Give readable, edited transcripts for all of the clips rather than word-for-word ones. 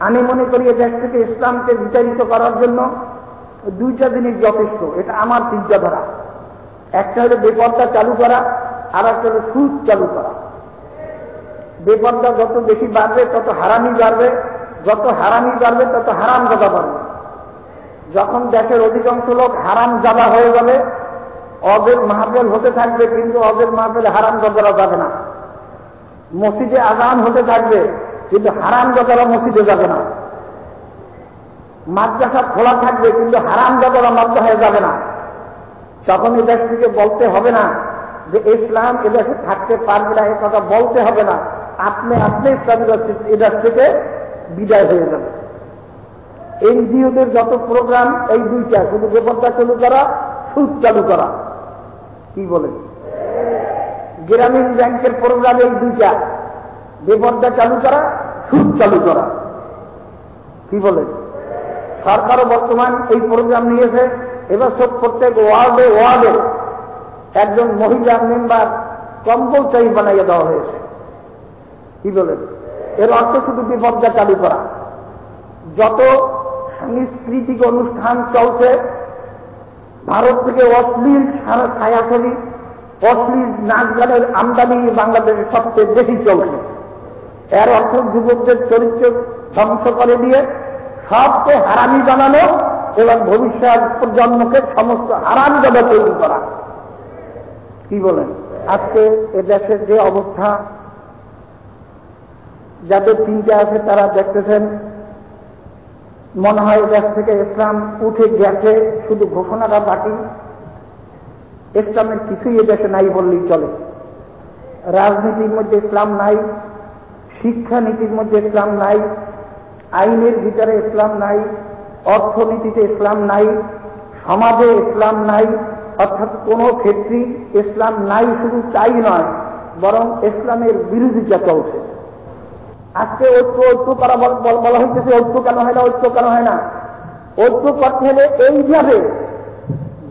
আমি মনে করি এ দেশ থেকে ইসলামকে বিতাড়িত করার জন্য দুইটা জিনিস যথেষ্ট, এটা আমার চিন্তাধারা। একটা হলো বেপর্দা চালু করা, আর একটা হলো সুদ চালু করা। বেপর্দা যত বেশি বাড়বে তত হারামি বাড়বে, যত হারামি বাড়বে তত হারাম জাদা বাড়বে। যখন দেশের অধিকাংশ লোক হারাম জাদা হয়ে যাবে, অজের মাহফিল হতে থাকবে, কিন্তু অজের মাহফিলে হারাম জাদারা যাবে না। মসজিদে আজান হতে থাকবে, কিন্তু হারাম জাদারা মসজিদে যাবে না। মাদ্রাসা খোলা থাকবে, কিন্তু হারাম জাদারা মাদ্রাসায় যাবে না। তখন এ দেশ থেকে বলতে হবে না যে ইসলাম এদেশে থাকতে পারবে না, এ কথা বলতে হবে না। আপনি ইসলামের এ দেশ থেকে বিদায় হয়ে যাবে। এনজিওদের যত প্রোগ্রাম এই দুইটা, শুধু বেপর্দা চালু করা, সুদ চালু করা। কি বলেন? গ্রামীণ ব্যাংকের প্রোগ্রাম এই দুইটা, বেপর্দা চালু করা, সুদ চালু করা। কি বলেন? সরকারও বর্তমান এই প্রোগ্রাম নিয়েছে। এবার সব প্রত্যেক ওয়ার্ডে একজন মহিলা মেম্বার কম্পালসারি বানাইয়ে দেওয়া হয়েছে। কি বলেন? এর অর্থ শুধু বেপর্দা চালু করা। যত সাংস্কৃতিক অনুষ্ঠান চলছে, ভারত থেকে অশ্লীল ছায়াছবি, অশ্লীল নাচ গানের আমদানি বাংলাদেশে সবচেয়ে বেশি চলছে। এর অর্থ যুবকদের চরিত্র ধ্বংস করে দিয়ে সবকে হারামি বানানো এবং ভবিষ্যৎ প্রজন্মকে সমস্ত হারামি জাদা তৈরি করা। কি বলেন? আজকে এ দেশের যে অবস্থা, যাদের চিন্তা আছে তারা দেখতেছেন, মনে হয় দেশ থেকে ইসলাম উঠে গেছে, শুধু ঘোষণাটা বাকি। ইসলামের কিছুই এ দেশে নাই বললেই চলে। রাজনীতির মধ্যে ইসলাম নাই, শিক্ষানীতির মধ্যে ইসলাম নাই, আইনের ভিতরে ইসলাম নাই, অর্থনীতিতে ইসলাম নাই, সমাজে ইসলাম নাই। অর্থাৎ কোন ক্ষেত্রেই ইসলাম নাই। শুধু তাই নয়, বরং ইসলামের বিরোধিতা চলছে। আজকে ঐক্য করা বলা হইতেছে, ঐক্য কেন হয় না, ঐক্য কেন হয় না? ঐক্য করতে হলে এইভাবে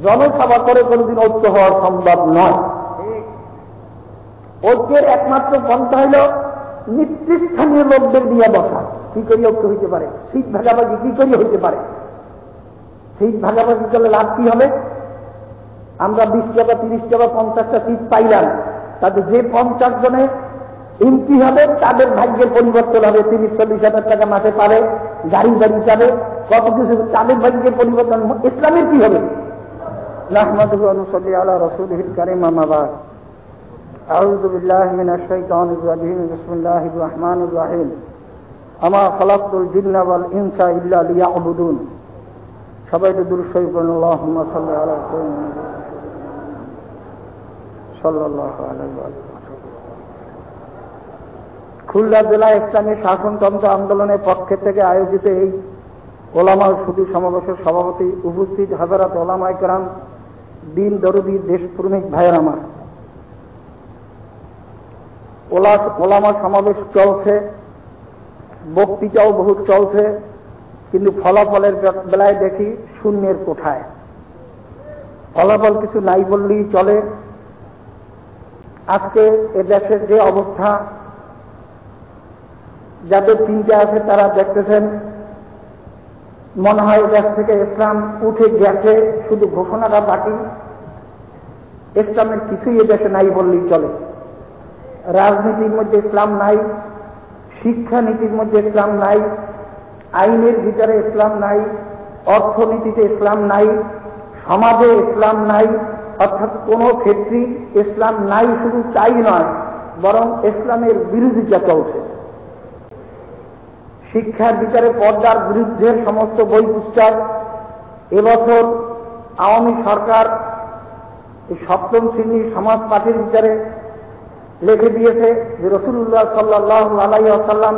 জনসভা করে কোনদিন ঐক্য হওয়া সম্ভব নয়। ঐক্যের একমাত্র পন্থা হইল নেতৃস্থানীয় লোকদের নিয়ে বসা। কি করি ঐক্য হইতে পারে? সিট ভাগাভাগি কি করি হইতে পারে? সিট ভাগাভাগি করলে লাভ কি হবে? আমরা 20টা বা 30টা বা 50টা সিট পাইলাম, তাতে যে 50 জনে এমপি হবে তাদের ভাগ্যের পরিবর্তন হবে। 30-40 হাজার টাকা মাসে পাবে, গাড়ি যাবে, কত কিছু, তাদের ভাগ্যের পরিবর্তন। ইসলামের কি হবে? নাহমাদুহু ওয়া নুসাল্লি আলা রাসূলিহিল কারীম, আম্মা বা'দ। আউযু বিল্লাহি মিনাশ শাইতানির রাজীম। বিসমিল্লাহির রাহমানির রাহিম। আমা খালাকতুল জিন্না ওয়াল ইনসা ইল্লা লিয়া'বুদুন। সবাই তো দুরূদ শরীফ পড়ুন। আল্লাহুম্মা সাল্লি আলা সাইয়্যিদিনা সাল্লাল্লাহু আলাইহি ওয়া সাল্লাম। খুলনা জেলা ইসলামী শাসনতন্ত্র আন্দোলনের পক্ষ থেকে আয়োজিত এই ওলামা সুধী সমাবেশের সভাপতি, উপস্থিত হাজারাত ওলামায়ে কেরাম, দিন দরদি দেশপ্রেমিক ভাইয়ের আমার, ওলামা সমাবেশ চলছে, বক্তৃতাও বহুত চলছে, কিন্তু ফলাফলের বেলায় দেখি শূন্যের কোঠায়। ফলাফল কিছু নাই বললেই চলে। আজকে এ দেশের যে অবস্থা, যাদের চিন্তা আছে তারা দেখতেছেন, মনে হয় দেশ থেকে ইসলাম উঠে গেছে, শুধু ঘোষণাটা বাকি। ইসলামের কিছুই এ দেশে নাই বললেই চলে। রাজনীতির মধ্যে ইসলাম নাই, শিক্ষানীতির মধ্যে ইসলাম নাই, আইনের ভিতরে ইসলাম নাই, অর্থনীতিতে ইসলাম নাই, সমাজে ইসলাম নাই। অর্থাৎ কোন ক্ষেত্রেই ইসলাম নাই। শুধু তাই নয়, বরং ইসলামের বিরোধিতা চলছে। শিক্ষার বিচারে পর্দার বিরুদ্ধে সমস্ত বই পুস্তক। এবছর আওয়ামী সরকার এই 7ম শ্রেণীর সমাজ পাঠের বিচারে লিখে দিয়েছে যে রাসূলুল্লাহ সাল্লাল্লাহু আলাইহি ওয়াসাল্লাম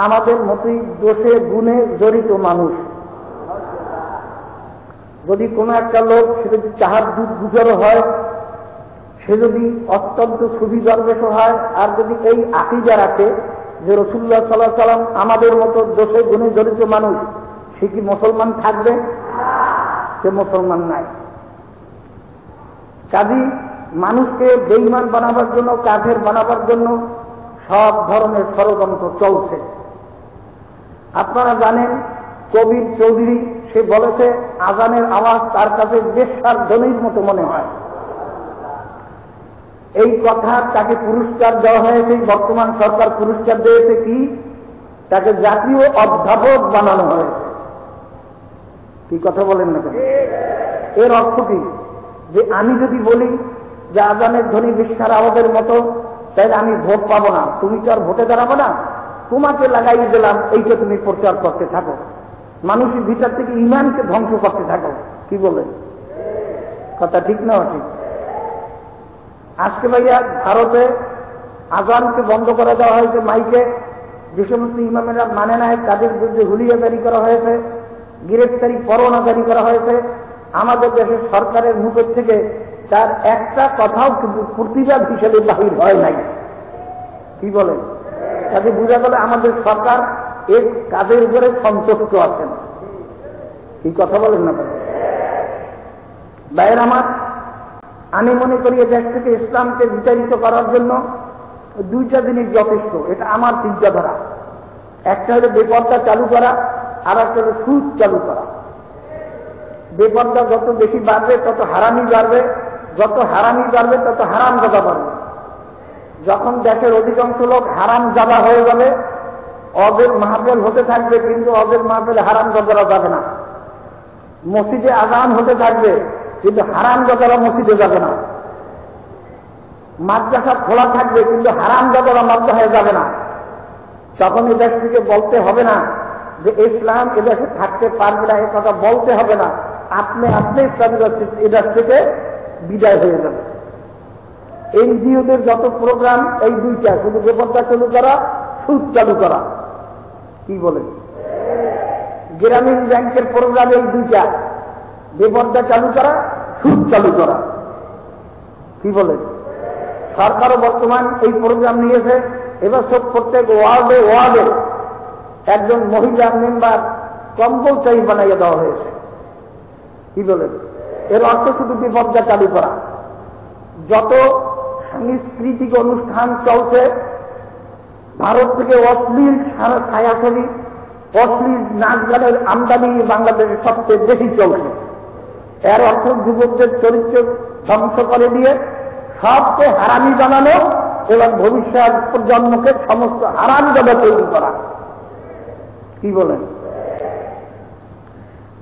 আমাদের মতোই দোষে গুণে জড়িত মানুষ। যদি কোনো একটা লোক, সে যদি চাহার দুধ গুজরও হয়, সে যদি অত্যন্ত সুফি দরবেশ হয়, আর যদি এই আকীদা রাখে যে রাসূলুল্লাহ সাল্লাল্লাহু আলাইহি ওয়াসাল্লাম আমাদের মতো দোষে গুণে জড়িত মানুষ, সে কি মুসলমান থাকবে? সে মুসলমান নাই। কাজী মানুষকে বেঈমান বানাবার জন্য, কাফের বানাবার জন্য সব ধরনের ষড়যন্ত্র চলছে। আপনারা জানেন কবির চৌধুরী সে বলেছে আজানের আওয়াজ তার কাছে বেশ্যার ধ্বনির মতো মনে হয়। এই কথা তাকে পুরস্কার দেওয়া হয়েছে, বর্তমান সরকার পুরস্কার দিয়েছে কি, তাকে জাতীয় অধ্যাপক বানানো হয়েছে। কি কথা বলেন না কেন? এর অর্থ কি, যে আমি যদি বলি যে আজানের ধ্বনি বেশ্যার আওয়াজের মতো, তাহলে আমি ভোট পাবো না, তুমি তো আর ভোটে দাঁড়াবো না, তোমাকে লাগাই দিলাম, এইটা তুমি প্রচার করতে থাকো, মানুষের ভিতর থেকে ইমানকে ধ্বংস করতে থাকো। কি বলেন? কথা ঠিক না ঠিক? আজকে ভাইয়া ভারতে আজানকে বন্ধ করে দেওয়া হয়েছে, মাইকে যে সমস্ত ইমামেরা মানে নাই তাদের বিরুদ্ধে হুলিয়া জারি করা হয়েছে, গ্রেফতারি পরোয়ানা জারি করা হয়েছে। আমাদের দেশের সরকারের মুখের থেকে তার একটা কথাও কিন্তু প্রতিবাদ হিসেবে বাহির হয় নাই। কি বলেন? তাতে বোঝা গেল আমাদের সরকার এর কাজের উপরে সন্তুষ্ট আছেন। কি কথা বলেন না? ভাইয়ের আমার, আমি মনে করি দেশ থেকে ইসলামকে বিতাড়িত করার জন্য দুইটা জিনিস যথেষ্ট, এটা আমার চিন্তাধারা। একটা হলো বেপর্দা চালু করা, আর একটা হলো সুদ চালু করা। বেপর্দা যত বেশি বাড়বে তত হারামি বাড়বে, যত হারামি বাড়বে তত হারাম জাদা বাড়বে। যখন দেশের অধিকাংশ লোক হারাম জাদা হয়ে যাবে, অজের মাহফিল হতে থাকবে, কিন্তু অজের মাহফিলে হারাম জাদারা যাবে না। মসজিদে আজান হতে থাকবে, কিন্তু হারাম জাদারা মসজিদে যাবে না। মাদ্রাসা খোলা থাকবে, কিন্তু হারাম জাদারা মাদ্রাসায় যাবে না। তখন এ দেশ থেকে বলতে হবে না যে ইসলাম এদেশে থাকতে পারবে না, এ কথা বলতে হবে না। আপনি ইসলামের এদেশ থেকে বিদায় হয়ে যাবে। এনজিওদের যত প্রোগ্রাম এই দুইটা, শুধু বেপর্দা চালু করা, সুদ চালু করা। কি বলেন? গ্রামীণ ব্যাংকের প্রোগ্রাম এই দুইটা, বেপর্দা চালু করা, সুদ চালু করা। কি বলেন? সরকারও বর্তমান এই প্রোগ্রাম নিয়েছে। এবার সব প্রত্যেক ওয়ার্ডে ওয়ার্ডে একজন মহিলা মেম্বার কম্পালসারি বানাইয়া দেওয়া হয়েছে। কি বলেন? এর অর্থ শুধু বেপর্দা চালু করা। যত সাংস্কৃতিক অনুষ্ঠান চলছে, ভারত থেকে অশ্লীল ছায়াছবি, অশ্লীল নাচ গানের আমদানি বাংলাদেশে সবচেয়ে বেশি চলছে। এর অর্থ যুবকদের চরিত্র ধ্বংস করে দিয়ে সবকে হারামি বানানো এবং ভবিষ্যৎ প্রজন্মকে সমস্ত হারামি জাদা তৈরি করা। কি বলেন?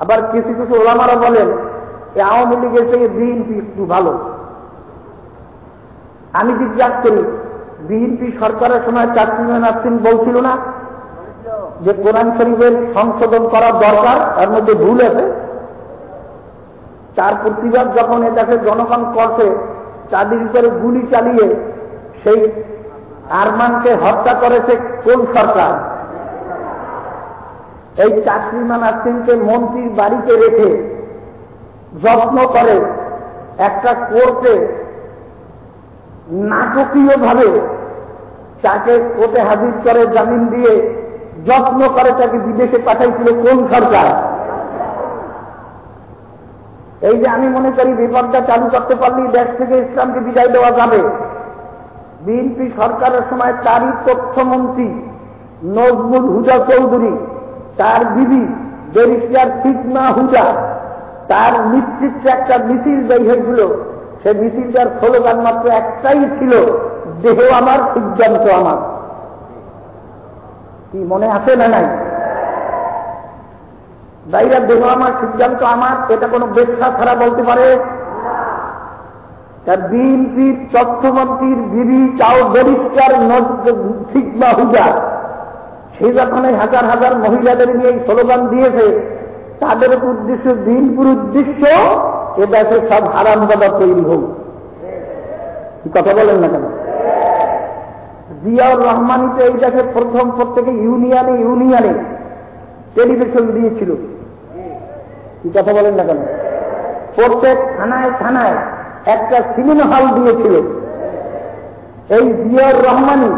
আবার কিছু কিছু ওলামারা বলেন এই আওয়ামী লীগের থেকে বিএনপি একটু ভালো। আমি জিজ্ঞাসা করি, বিএনপি সরকারের সময় চাকরিমান নাসরিন বলছিল না যে কোরআন শরীফের সংশোধন করা দরকার, এর মধ্যে ভুল আছে? তার প্রতিবাদ যখন এটাকে জনগণ করছে, তাদের উপরে গুলি চালিয়ে সেই আরমানকে হত্যা করেছে কোন সরকার? এই চাকরিমান নাসরিনকে মন্ত্রীর বাড়িতে রেখে যত্ন করে একটা কোর্টে নাটকীয়ভাবে তাকে কোর্টে হাজির করে জামিন দিয়ে যত্ন করে তাকে বিদেশে পাঠাইছিল কোন সরকার? এই যে আমি মনে করি বেপর্দা চালু করতে পারলেই দেশ থেকে ইসলামকে বিদায় দেওয়া যাবে। বিএনপি সরকারের সময় তারই তথ্যমন্ত্রী নজমুল হুদা চৌধুরী, তার বিবি ব্যারিস্টার ফিতনা হুদা, তার নেতৃত্বে একটা মিছিল বের হয়েছিল। সে মিছিলটার স্লোগান মাত্র একটাই ছিল, দেহ আমার সিদ্ধান্ত আমার। কি মনে আছে না নাই? বাইরা দেহ আমার সিদ্ধান্ত আমার, এটা কোনো ব্যবসা ছাড়া বলতে পারে? তার বিএনপির তথ্যমন্ত্রীর বিবি চাও ব্যারিস্টার ফিতনা হুদা, সে যখন হাজার হাজার মহিলাদের নিয়ে এই স্লোগান দিয়েছে, তাদের উদ্দেশ্য, বিএনপির উদ্দেশ্য এ দেশে সব হারামজাদা তৈরি হোক। কি কথা বলেন না কেন? জিয়াউর রহমানিতে এই দেশে প্রথম প্রত্যেকে ইউনিয়নে ইউনিয়নে টেলিভিশন দিয়েছিল। কি কথা বলেন না কেন? প্রত্যেক থানায় থানায় একটা সিনেমা হল দিয়েছিল। এই জিয়াউর রহমানি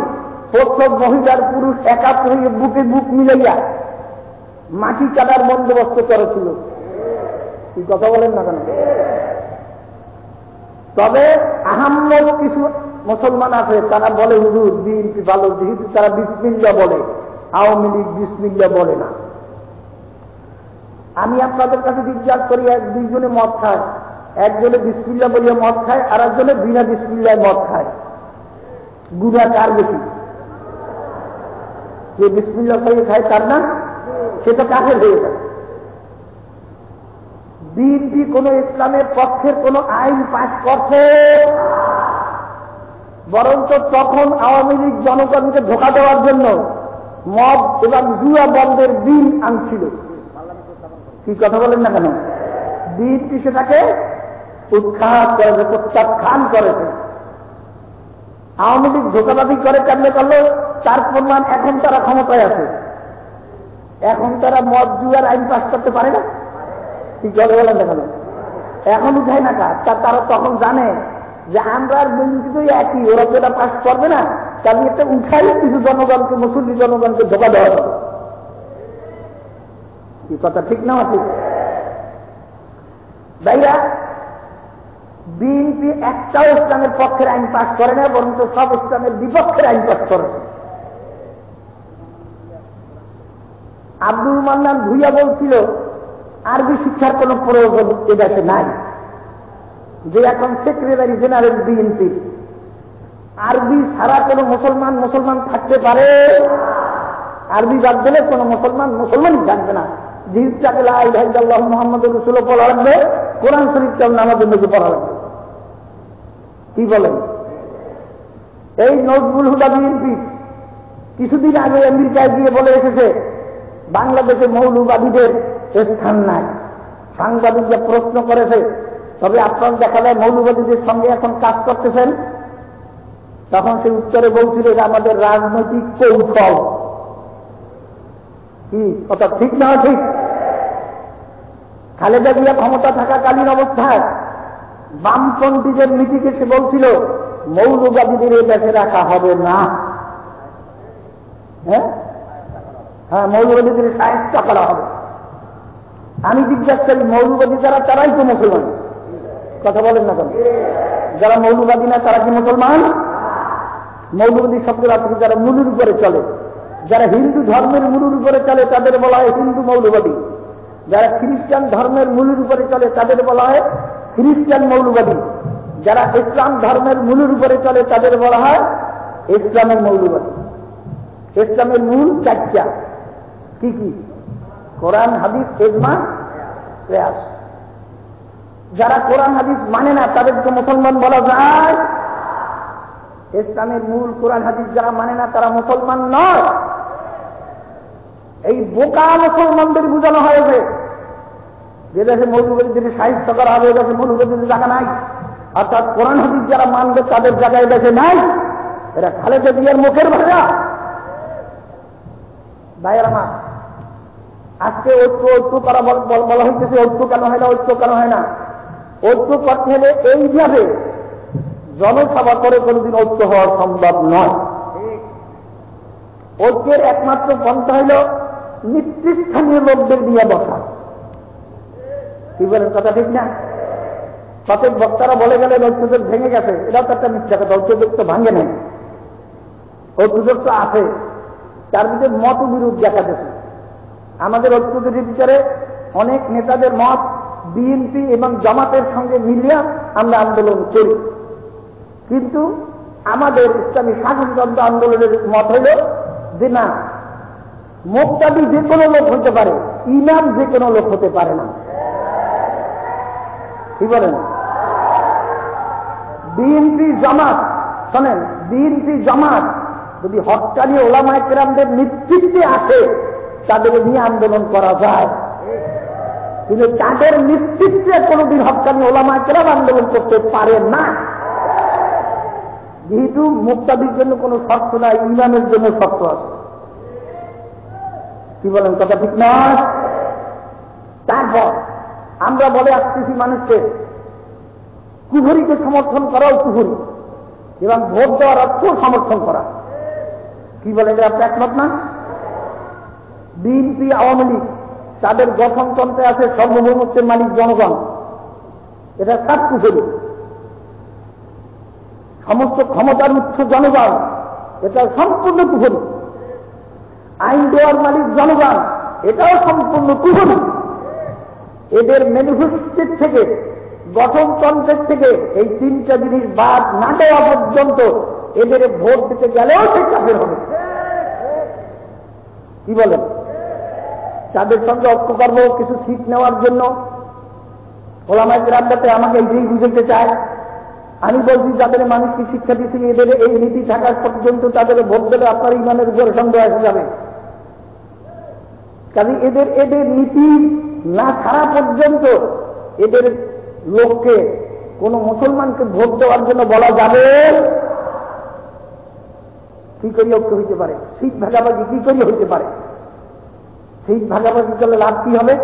প্রত্যেক মহিলার পুরুষ একাত্র হয়ে বুকে বুক মিলাইয়া মাটি কাটার বন্দোবস্ত করেছিল। কি কথা বলেন না কেন? তবে আহাম্মদ কিছু মুসলমান আছে, তারা বলে হুজুর বিএনপি ভালো, যেহেতু তারা বিসমিল্লাহ বলে, আওয়ামী লীগ বিসমিল্লাহ বলে না। আমি আপনাদের কাছে জিজ্ঞাসা করি, এক দুইজনে মদ খায়, একজনে বিসমিল্লাহ বলিয়া মদ খায়, আর একজনে বিনা বিসমিল্লাহ মদ খায়, গুনাহ কার বেশি? যে বিসমিল্লাহ করে খায় তার না, সেটা কাফের হয়ে যায়। বিএনপি কোন ইসলামের পক্ষের কোন আইন পাস করছে? বরঞ্চ তখন আওয়ামী লীগ জনগণকে ধোঁকা দেওয়ার জন্য মদ এবং জুয়া বন্ধের বিল আনছিল। কি কথা বলেন না কেন? বিএনপি সেটাকে উৎখাত করেছে, প্রত্যাখ্যান করেছে। আওয়ামী লীগ ধোঁকাবাজি করে কেমনে করলো তার প্রমাণ এখন তারা ক্ষমতায় আছে। এখন তারা মদ জুয়ার আইন পাস করতে পারে না। কি কথা বলেন না কেন? এখন উঠায় না কাজ, তারা তখন জানে যে আমরা আর বিএনপি তো একই, ওরা তো এটা পাস করবে না, তাহলে একটা উঠাই কিছু জনগণকে, মুসলিম জনগণকে ধোঁকা দেওয়া হবে। কি কথা ঠিক না? ঠিক ভাইয়া, বিএনপি একটাও ইসলামের পক্ষের আইন পাস করে না, বরঞ্চ সব ইসলামের বিপক্ষের আইন পাস করেছে। আব্দুল মান্নান ভুইয়া বলছিল আরবি শিক্ষার কোন প্রয়োজন এদেশে নাই, যে এখন সেক্রেটারি জেনারেল বিএনপি। আরবি ছাড়া কোন মুসলমান থাকতে পারে? আরবি বাদ দিলে কোন মুসলমানই থাকবে না। জিহিদটাকে লা ইলাহা ইল্লাল্লাহু মুহাম্মাদুর রাসূলুল্লাহ পড়া লাগবে, কোরআন শরীফটাও নামাজের মধ্যে পড়া লাগবে। কি বলেন? এই নজরুল হুদা বিএনপি কিছুদিন আগে আমেরিকায় গিয়ে বলে এসেছে বাংলাদেশে মৌলবাদীদের স্থান নাই। সাংবাদিকরা প্রশ্ন করেছে, তবে আপনার দেখা যায় মৌলবাদীদের সঙ্গে এখন কাজ করতেছেন। তখন সে উত্তরে বলছিল যে আমাদের রাজনৈতিক কৌশল। কি কথা ঠিক না? ঠিক। খালেদা জিয়া ক্ষমতা থাকাকালীন অবস্থায় বামপন্থীদের নীতিকে সে বলছিল মৌলবাদীদের এই দেশে রাখা হবে না। হ্যাঁ, মৌলবাদীদের সাহায্য করা হবে। আমি জিজ্ঞাসা করি, মৌলবাদী যারা তারাই তো মুসলমান। কথা বলেন না কেন? যারা মৌলবাদী না তারা কি মুসলমান? মৌলবাদী শব্দের অর্থ যারা মূলের উপরে চলে। যারা হিন্দু ধর্মের মূলের উপরে চলে তাদের বলা হয় হিন্দু মৌলবাদী। যারা খ্রিস্টান ধর্মের মূলের উপরে চলে তাদের বলা হয় খ্রিস্টান মৌলবাদী। যারা ইসলাম ধর্মের মূলের উপরে চলে তাদের বলা হয় ইসলামের মৌলবাদী। ইসলামের মূল চারটা। কি কি? কোরআন, হাদিস, ইজমা, কিয়াস। যারা কোরআন হাদিস মানে না তাদেরকে মুসলমান বলা যায়? ইসলামের মূল কোরআন হাদিস যারা মানে না তারা মুসলমান নয়। এই বোকা মুসলমানদের বোঝানো হয়েছে যে দেশে মৌলবাদীদের সাহিত্য করা হবে, দেশে মৌলবাদীদের জায়গা নাই। অর্থাৎ কোরআন হাদিস যারা মানবে তাদের জায়গায় দেশে নাই। এরা খালেদা জিয়ার মুখের ভাষা। ভাইয়ের আমার, আজকে ঐক্য করা বলা হইতেছে। ঐক্য কেন হয় না? ঐক্য কেন হয় না? ঐক্য করতে হলে এইভাবে জনসভা করে কোনদিন ঐক্য হওয়া সম্ভব নয়। ঐক্যের একমাত্র পন্থা হইল নেতৃস্থানীয় লোকদের নিয়ে বসা। কি বলেন? কথা ঠিক না? প্রত্যেক বক্তারা বলে গেলেন ঐক্যজোট ভেঙে গেছে, এটাও তো একটা মিথ্যা কথা। ঐক্যজোট তো ভাঙে নাই, ঐক্যজোট তো আছে, তার ভিতরে মত বিরোধ দেখা যাচ্ছে। আমাদের ঐক্যজোটের ভিতরে অনেক নেতাদের মত বিএনপি এবং জামাতের সঙ্গে মিলিয়ে আমরা আন্দোলন করি। কিন্তু আমাদের ইসলামী শাসনতন্ত্র আন্দোলনের মত হইল যে না, মুক্তাদি যে কোনো লোক হতে পারে, ইমাম যে কোনো লোক হতে পারে না। কি বলেন? বিএনপি জামাত, শোনেন, বিএনপি জামাত যদি হক্কানি ওলামায়ে কেরামদের নেতৃত্বে আসে তাদের নিয়ে আন্দোলন করা যায়, কিন্তু তাদের নেতৃত্বে কোনদিন হক্কানি ওলামায়ে কেরাম আন্দোলন করতে পারে না। যেহেতু মুক্তাদির জন্য কোনো শর্ত নাই, ইমামের জন্য শর্ত আছে। কি বলেন? কথা ঠিক না? তারপর আমরা বলে আসতেছি মানুষকে কুফরিকে সমর্থন করাও কুফরি এবং ভোট দেওয়ার অর্থ সমর্থন করা। কি বলেন? আপনি একমত না? বিএনপি, আওয়ামী লীগ তাদের গঠনতন্ত্রে আছে সর্বভৌমত্বের মালিক জনগণ। এটা সব কুফরি। সমস্ত ক্ষমতার উৎস জনগণ, এটা সম্পূর্ণ কুফরি। আইন দেওয়ার মালিক জনগণ, এটাও সম্পূর্ণ কুফর। এদের ম্যানিফেস্টোর থেকে, গঠনতন্ত্রের থেকে এই তিনটা জিনিস বাদ না দেওয়া পর্যন্ত এদের ভোট দিতে গেলেও সে কাফের হবে। কি বলেন? তাদের সঙ্গে ঐক্য করবো কিছু সিট নেওয়ার জন্য। ওলামায়ে কেরামতে আমাকে এইটাই বুঝাইতে চায়। আমি বলছি যাদের মানুষকে শিক্ষা দিচ্ছি, এদের এই নীতি থাকার পর্যন্ত তাদের ভোট দেবে আপনার ইমানের উপর সন্দেহ এসে যাবে। কাজে এদের নীতি না ছাড়া পর্যন্ত এদের লোককে কোন মুসলমানকে ভোট দেওয়ার জন্য বলা যাবে। কি করে ঐক্য হইতে পারে? সিট ভাগাভাগি কি করে হইতে পারে? সিট ভাগাভাগি করলে লাভ কি হবে?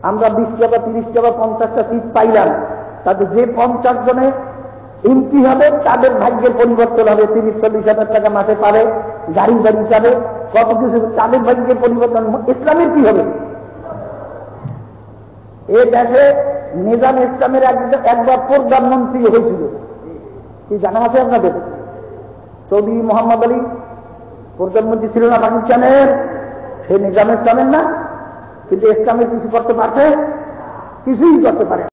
আমরা 20টা বা 30টা বা 50টা সিট পাইলাম, তাদের যে 50 জনে এমপি হবে তাদের ভাগ্যের পরিবর্তন হবে। 30-40 হাজার টাকা মাসে পাবে, গাড়ি বাড়ি যাবে, কত কিছু, তাদের ভাগ্যের পরিবর্তন। ইসলামের কি হবে? এ দেশে নিজাম ইসলামের একবার প্রধানমন্ত্রী হয়েছিল, কি জানা আছে আপনাদের? চৌধুরী মোহাম্মদ আলী প্রধানমন্ত্রী ছিল না পাকিস্তানের? সে নিজাম ইসলামের না, কিন্তু ইসলামের কিছু করতে পারছে? কিছুই করতে পারে।